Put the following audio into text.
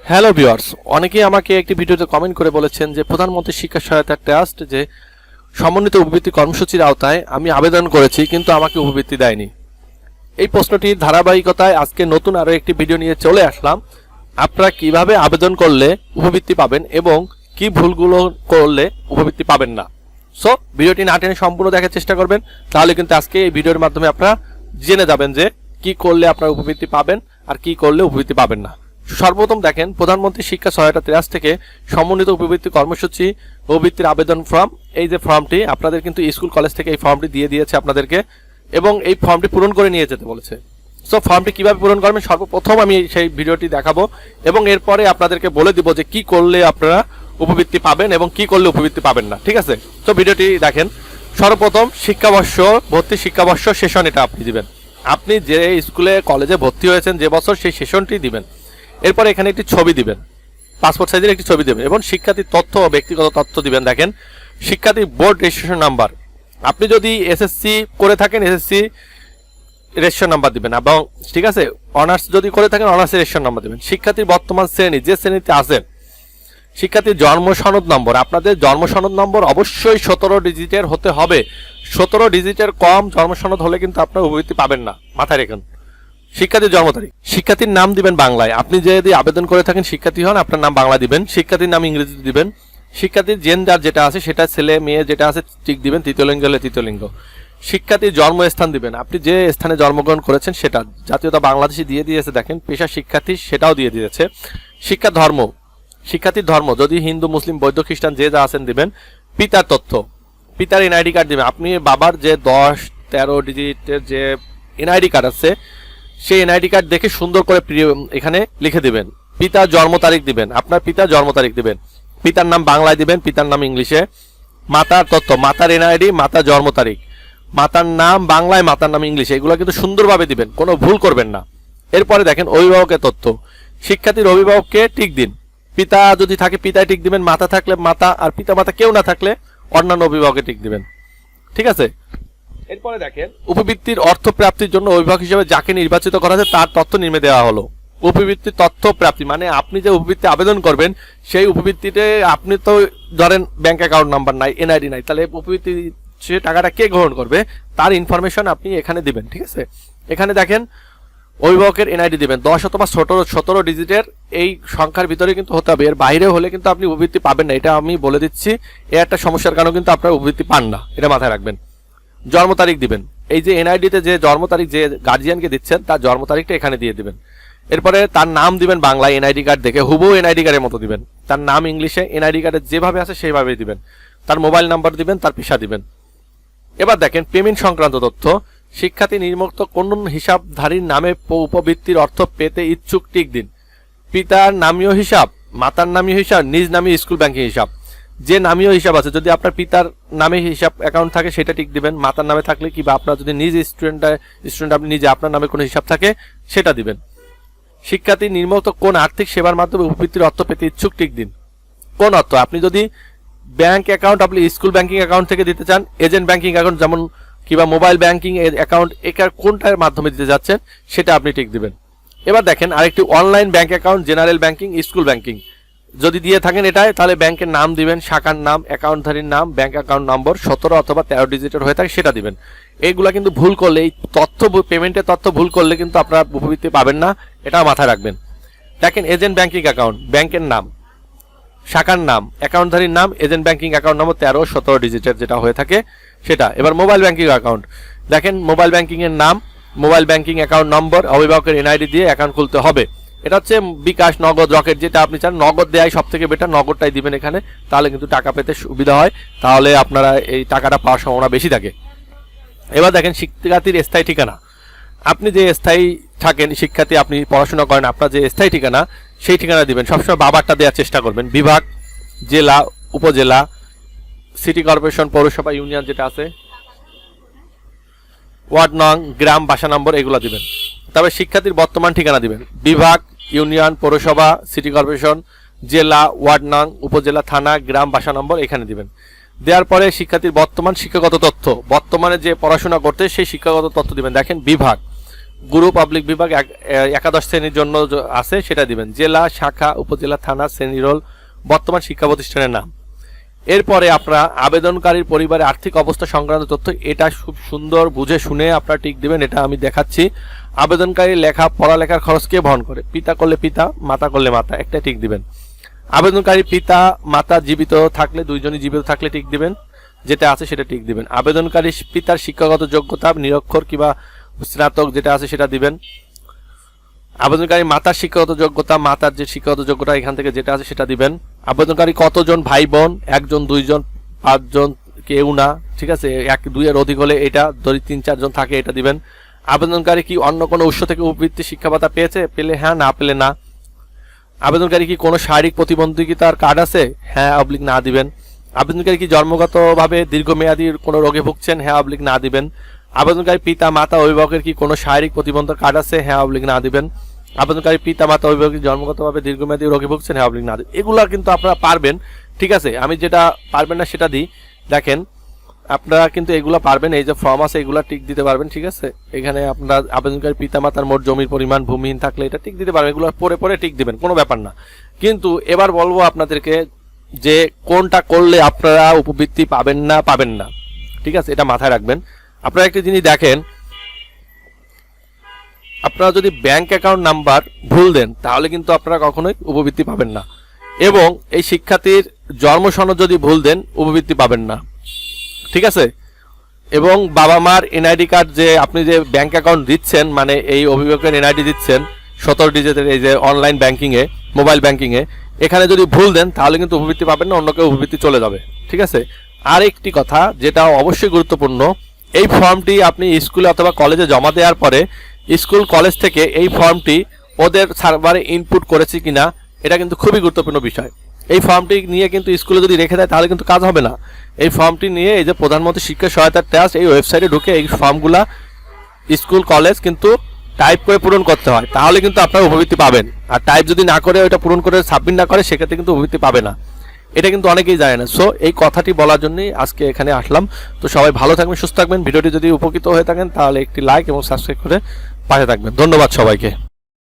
Hello viewers, অনেকেই আমাকে একটি ভিডিওতে কমেন্ট করে বলেছেন যে প্রধানমন্ত্রী শিক্ষা সহায়তা ট্রাস্ট যে সমন্বিত উপবৃত্তি কর্মসূচির আওতায় আমি আবেদন করেছি কিন্তু আমাকে উপবৃত্তি দেয়নি। এই প্রশ্নটির ধারাবাহিকতায় আজকে নতুন আরও একটি ভিডিও নিয়ে চলে আসলাম। আপনারা কিভাবে আবেদন করলে উপবৃত্তি পাবেন এবং কি ভুলগুলো করলে উপবৃত্তি পাবেন না। সো ভিডিওটি না টেনে সম্পূর্ণ দেখার চেষ্টা করবেন, তাহলে কিন্তু আজকে এই ভিডিওর মাধ্যমে আপনারা জেনে যাবেন যে কি করলে আপনারা উপবৃত্তি পাবেন আর কি করলে উপবৃত্তি পাবেন না। সর্বপ্রথম দেখেন, প্রধানমন্ত্রী শিক্ষা সহায়তা ট্রাস্ট থেকে সমন্বিত উপবৃত্তি কর্মসূচি উপবৃত্তির আবেদন ফর্ম, এই যে ফর্মটি আপনাদের কিন্তু স্কুল কলেজ থেকে এই ফর্মটি দিয়ে দিয়েছে আপনাদেরকে এবং এই ফর্মটি পূরণ করে নিয়ে যেতে বলেছে। সো ফর্মটি কিভাবে পূরণ করবেন সর্বপ্রথম আমি সেই ভিডিওটি দেখাবো এবং এরপরে আপনাদেরকে বলে দিব যে কি করলে আপনারা উপবৃত্তি পাবেন এবং কি করলে উপবৃত্তি পাবেন না। ঠিক আছে, তো ভিডিওটি দেখেন। সর্বপ্রথম শিক্ষাবর্ষ ভর্তি শিক্ষাবর্ষ সেশন, এটা আপনি দিবেন। আপনি যে স্কুলে কলেজে ভর্তি হয়েছেন যে বছর, সেই সেশনটি দিবেন। এরপর এখানে একটি ছবি দিবেন, পাসপোর্ট সাইজের একটি ছবি দেবেন এবং শিক্ষার্থীর তথ্য ও ব্যক্তিগত তথ্য দিবেন। দেখেন, শিক্ষার্থীর বোর্ড রেজিস্ট্রেশন নাম্বার, আপনি যদি এসএসসি করে থাকেন এসএসসি রেজিস্ট্রেশন নাম্বার দিবেন এবং ঠিক আছে, অনার্স যদি করে থাকেন অনার্সের রেজিস্ট্রেশন নাম্বার দেবেন। শিক্ষার্থীর বর্তমান শ্রেণী, যে শ্রেণীতে আছেন, শিক্ষার্থীর জন্ম সনদ নম্বর, আপনাদের জন্ম সনদ নম্বর অবশ্যই 17 ডিজিটের হতে হবে। 17 ডিজিটের কম জন্ম সনদ হলে কিন্তু আপনার উপবৃত্তি পাবেন না, মাথায় রাখুন। শিক্ষার্থীর জন্ম তারিখ, শিক্ষার্থীর নাম দিবেন বাংলায়, আপনি যদি আবেদন করে থাকেন শিক্ষার্থী হন আপনার নাম বাংলা দিবেন। শিক্ষার্থীর নাম ইংরেজিতে দিবেন। শিক্ষার্থীর জেন্ডার যেটা আছে সেটা ছেলে মেয়ে যেটা আছে ঠিক দিবেন, তৃতীয় লিঙ্গ হলে তৃতীয় লিঙ্গ। শিক্ষার্থীর জন্মস্থান দিবেন, আপনি যে স্থানে জন্মগ্রহণ করেছেন সেটা, জাতীয়তা বাংলাদেশি দিয়ে দিয়েছে দেখেন, পেশা শিক্ষার্থী সেটাও দিয়ে দিয়েছে। শিক্ষা ধর্ম, শিক্ষার্থীর ধর্ম যদি হিন্দু মুসলিম বৌদ্ধ খ্রিস্টান যে যা আছেন দিবেন। পিতার তথ্য, পিতার এনআইডি কার্ড দিবেন, আপনি বাবার যে 10-13 ডিজিটের যে এনআইডি কার্ড আছে সেই এনআইডি কার্ড দেখে সুন্দর করে এখানে লিখে দিবেন। পিতার জন্ম তারিখ দিবেন, আপনার পিতার জন্ম তারিখ দিবেন। পিতার নাম বাংলায় দিবেন, পিতার নাম ইংলিশে। মাতার তথ্য, মাতার এনআইডি, মাতার জন্ম তারিখ, মাতার নাম বাংলায়, মাতার নাম ইংলিশে, এগুলো কিন্তু সুন্দরভাবে দিবেন, কোনো ভুল করবেন না। এরপরে দেখেন অভিভাবকের তথ্য, শিক্ষার্থীর অভিভাবককে টিক দিন। পিতা যদি থাকে পিতায় টিক দিবেন, মাতা থাকলে মাতা, আর পিতা মাতা কেউ না থাকলে অন্যান্য অভিভাবকে টিক দিবেন। ঠিক আছে, এরপরে দেখেন উপবৃত্তির অর্থ প্রাপ্তির জন্য অভিভাবক হিসেবে যাকে নির্বাচিত করা হয়েছে তার তথ্য নিম্নে দেওয়া হলো। উপবৃত্তির তথ্য প্রাপ্তি মানে আপনি যে উপবৃত্তি আবেদন করবেন সেই উপবৃত্তিতে আপনি তো ধরেন ব্যাংক অ্যাকাউন্ট নাম্বার নাই, এনআইডি নাই, তাহলে উপবৃত্তি সে টাকাটা কে গ্রহণ করবে তার ইনফরমেশন আপনি এখানে দিবেন। ঠিক আছে, এখানে দেখেন অভিভাবকের এনআইডি দিবেন 10 অথবা 17 ডিজিটের এই সংখ্যার ভিতরে কিন্তু হতে হবে, এর বাইরে হলে কিন্তু আপনি উপবৃত্তি পাবেন না, এটা আমি বলে দিচ্ছি। এর একটা সমস্যার কারণে কিন্তু আপনার উপবৃত্তি পান না, এটা মাথায় রাখবেন। জন্ম তারিখ দিবেন, এই যে এনআইডিতে যে জন্ম তারিখ যে গার্জিয়ানকে দিচ্ছেন তার জন্ম তারিখটা এখানে দিয়ে দিবেন। এরপরে তার নাম দিবেন বাংলায় এনআইডি কার্ড দেখে, হুবহু এনআইডি কার্ডের মতো দিবেন। তার নাম ইংলিশে, এনআইডি কার্ডে যেভাবে আছে সেইভাবেই দিবেন। তার মোবাইল নাম্বার দিবেন, তার পেশা দিবেন। এবার দেখেন পেমেন্ট সংক্রান্ত তথ্য, শিক্ষার্থী নিম্নোক্ত কোন হিসাবধারীর নামে উপবৃত্তির অর্থ পেতে ইচ্ছুক টিক দিন। পিতার নামীয় হিসাব, মাতার নামীয় হিসাব, নিজ নামীয় স্কুল ব্যাংকিং হিসাব, যে নামীয় হিসাব আছে যদি আপনার পিতার নামে হিসাব অ্যাকাউন্ট থাকে সেটা টিক দিবেন। মাতার নামে থাকলে কিংবা আপনার যদি নিজ স্টুডেন্ট আপনি নিজে আপনার নামে কোনো হিসাব থাকে সেটা দিবেন। শিক্ষার্থী নিম্নোক্ত কোন আর্থিক সেবার মাধ্যমে উপবৃত্তির অর্থ পেতে ইচ্ছুক টিক দিন। কোন অর্থ, আপনি যদি ব্যাংক অ্যাকাউন্ট আপনি স্কুল ব্যাংকিং অ্যাকাউন্ট থেকে দিতে চান, এজেন্ট ব্যাংকিং অ্যাকাউন্ট যেমন কিংবা মোবাইল ব্যাংকিং অ্যাকাউন্ট, একার কোনটার মাধ্যমে দিতে যাচ্ছেন সেটা আপনি টিক দিবেন। এবার দেখেন আরেকটি online bank account, general banking, school banking যদি দিয়ে থাকেন এটাই, তাহলে ব্যাংকের নাম দিবেন, শাখার নাম, অ্যাকাউন্টধারীর নাম, ব্যাংক অ্যাকাউন্ট নম্বর 17 অথবা 13 ডিজিটের হয়ে থাকে সেটা দিবেন। এইগুলা কিন্তু ভুল করলে, এই তথ্য পেমেন্টের তথ্য ভুল করলে কিন্তু আপনারা উপবৃত্তি পাবেন না, এটা মাথায় রাখবেন। দেখেন এজেন্ট ব্যাংকিং অ্যাকাউন্ট, ব্যাংকের নাম, শাখার নাম, অ্যাকাউন্টধারীর নাম, এজেন্ট ব্যাংকিং অ্যাকাউন্ট নম্বর 13-17 ডিজিটের যেটা হয়ে থাকে সেটা। এবার মোবাইল ব্যাংকিং অ্যাকাউন্ট, দেখেন মোবাইল ব্যাংকিং এর নাম, মোবাইল ব্যাংকিং অ্যাকাউন্ট নম্বর, অভিভাবকের এনআইডি দিয়ে অ্যাকাউন্ট খুলতে হবে। এটা হচ্ছে বিকাশ, নগদ, রকেট, যেটা আপনি চান। নগদ দেয়াই সব থেকে বেটার, নগদটাই দিবেন এখানে, তাহলে কিন্তু টাকা পেতে সুবিধা হয়, তাহলে আপনারা এই টাকাটা পাওয়ার সম্ভাবনা বেশি থাকে। এবার দেখেন শিক্ষার্থীর স্থায়ী ঠিকানা, আপনি যে স্থায়ী থাকেন শিক্ষার্থী, আপনি পড়াশোনা করেন, আপনার যে স্থায়ী ঠিকানা সেই ঠিকানা দিবেন। সবসময় বাবারটা দেওয়ার চেষ্টা করবেন। বিভাগ, জেলা, উপজেলা, সিটি কর্পোরেশন, পৌরসভা, ইউনিয়ন যেটা আছে, ওয়ার্ড নং, গ্রাম, বাসা নম্বর, এগুলো দিবেন। তবে শিক্ষার্থীর বর্তমান ঠিকানা দিবেন। বিভাগ, ইউনিয়ন, পৌরসভা, সিটি কর্পোরেশন, জেলা, ওয়ার্ড নং, উপজেলা, থানা, গ্রাম, বাসা নম্বর এখানে দিবেন। দেওয়ার পরে শিক্ষার্থীর বর্তমান শিক্ষাগত তথ্য, বর্তমানে যে পড়াশোনা করতে সেই শিক্ষাগত তথ্য দিবেন। দেখেন বিভাগ, গুরু পাবলিক বিভাগ একাদশ শ্রেণীর জন্য আছে সেটা দিবেন। জেলা, শাখা, উপজেলা, থানা, শ্রেণী রোল, বর্তমান শিক্ষা প্রতিষ্ঠানের নাম। এরপরে আপনারা আবেদনকারীর পরিবারের আর্থিক অবস্থা সংক্রান্ত তথ্য, এটা খুব সুন্দর বুঝে শুনে আপনারা টিক দিবেন, এটা আমি দেখাচ্ছি। আবেদনকারী পড়ালেখার খরচ কে বহন করে? পিতা করলে পিতা, মাতা করলে মাতা, একটা টিক দিবেন। আবেদনকারী পিতা মাতা জীবিত থাকলে, দুইজনই জীবিত থাকলে টিক দিবেন, যেটা আছে সেটা টিক দিবেন। আবেদনকারী পিতার শিক্ষাগত যোগ্যতা নিরক্ষর কিংবা স্নাতক যেটা আছে সেটা দিবেন। আবেদনকারী মাতার শিক্ষাগত যোগ্যতা, মাতার যে শিক্ষাগত যোগ্যতা এখান থেকে যেটা আছে সেটা দিবেন। আবেদনকারী কতজন ভাই বোন? 1 জন, 2 জন, 5 জন, কেউ না, ঠিক আছে, 1-2 এর অধিক হলে এটা, যদি 3-4 জন থাকে এটা দিবেন। আবেদনকারী কি অন্য কোনো উৎস থেকে উপবৃত্তি শিক্ষা ভাতা পেয়েছে? পেলে হ্যাঁ, না পেলে না। আবেদনকারী কি কোনো শারীরিক প্রতিবন্ধকতার কার্ড আছে? হ্যাঁ না দিবেন। আবেদনকারী কি জন্মগতভাবে দীর্ঘমেয়াদী কোনো রোগে ভুগছেন? হ্যাঁ না দিবেন। আবেদনকারী পিতা মাতা অভিভাবকের কি কোনো শারীরিক প্রতিবন্ধক কার্ড আছে? হ্যাঁ না দিবেন। আবেদনকারী পিতা মাতা অভিভাবক জন্মগতভাবে দীর্ঘমেয়াদী রোগে ভুগছেন? হ্যাঁ না দিবেন। এগুলা কিন্তু আপনারা পারবেন, ঠিক আছে। আমি যেটা পারবেন না সেটা দিই। দেখেন আপনারা কিন্তু এগুলা পারবেন, এই যে ফর্ম আছে এগুলা টিক দিতে পারবেন, ঠিক আছে। এখানে আপনার আবেদনকারী পিতা মাতার মোট জমির পরিমাণ, ভূমিহীন থাকলে এটা টিক দিতে পারবেন, এগুলো পরে টিক দিবেন, কোনো ব্যাপার না। কিন্তু এবার বলবো আপনাদেরকে যে কোনটা করলে আপনারা উপবৃত্তি পাবেন না, ঠিক আছে, এটা মাথায় রাখবেন। আপনারা একটা জিনিস দেখেন, আপনারা যদি ব্যাংক অ্যাকাউন্ট নাম্বার ভুল দেন তাহলে কিন্তু আপনারা কখনোই উপবৃত্তি পাবেন না, এবং এই শিক্ষার্থীর জন্ম সনদ যদি ভুল দেন উপবৃত্তি পাবেন না, ঠিক আছে। এবং বাবা মার এনআইডি কার্ড, যে আপনি যে ব্যাংক অ্যাকাউন্ট দিচ্ছেন, মানে এই অভিভাবকের এনআইডি দিচ্ছেন 17 ডিজিটের, এই যে অনলাইন ব্যাংকিংয়ে, মোবাইল ব্যাংকিংয়ে, এখানে যদি ভুল দেন তাহলে কিন্তু উপবৃত্তি পাবেন না, অন্য কেউ উপবৃত্তি চলে যাবে, ঠিক আছে। আর একটি কথা যেটা অবশ্যই গুরুত্বপূর্ণ, এই ফর্মটি আপনি স্কুলে অথবা কলেজে জমা দেওয়ার পরে স্কুল কলেজ থেকে এই ফর্মটি ওদের সার্ভারে ইনপুট করেছে কিনা, এটা কিন্তু খুবই গুরুত্বপূর্ণ বিষয়। এই ফর্মটি নিয়ে কিন্তু স্কুলে যদি রেখে দেয় তাহলে কিন্তু কাজ হবে না। এই ফর্মটি নিয়ে এই যে প্রধানমন্ত্রী শিক্ষা সহায়তা ট্রাস্ট, এই ওয়েবসাইটে ঢুকে এই ফর্মগুলা স্কুল কলেজ কিন্তু টাইপ করে পূরণ করতে হয়, তাহলে কিন্তু আপনারা উপবৃত্তি পাবেন। আর টাইপ যদি না করে, ওইটা পূরণ করে সাবমিট না করে, সেক্ষেত্রে কিন্তু উপবৃত্তি পাবে না। এটা কিন্তু অনেকেই জানে না। সো এই কথাটি বলার জন্যই আজকে এখানে আসলাম। তো সবাই ভালো থাকবেন, সুস্থ থাকবেন। ভিডিওটি যদি উপকৃত হয়ে থাকেন তাহলে একটি লাইক এবং সাবস্ক্রাইব করে পাশে থাকবেন। ধন্যবাদ সবাইকে।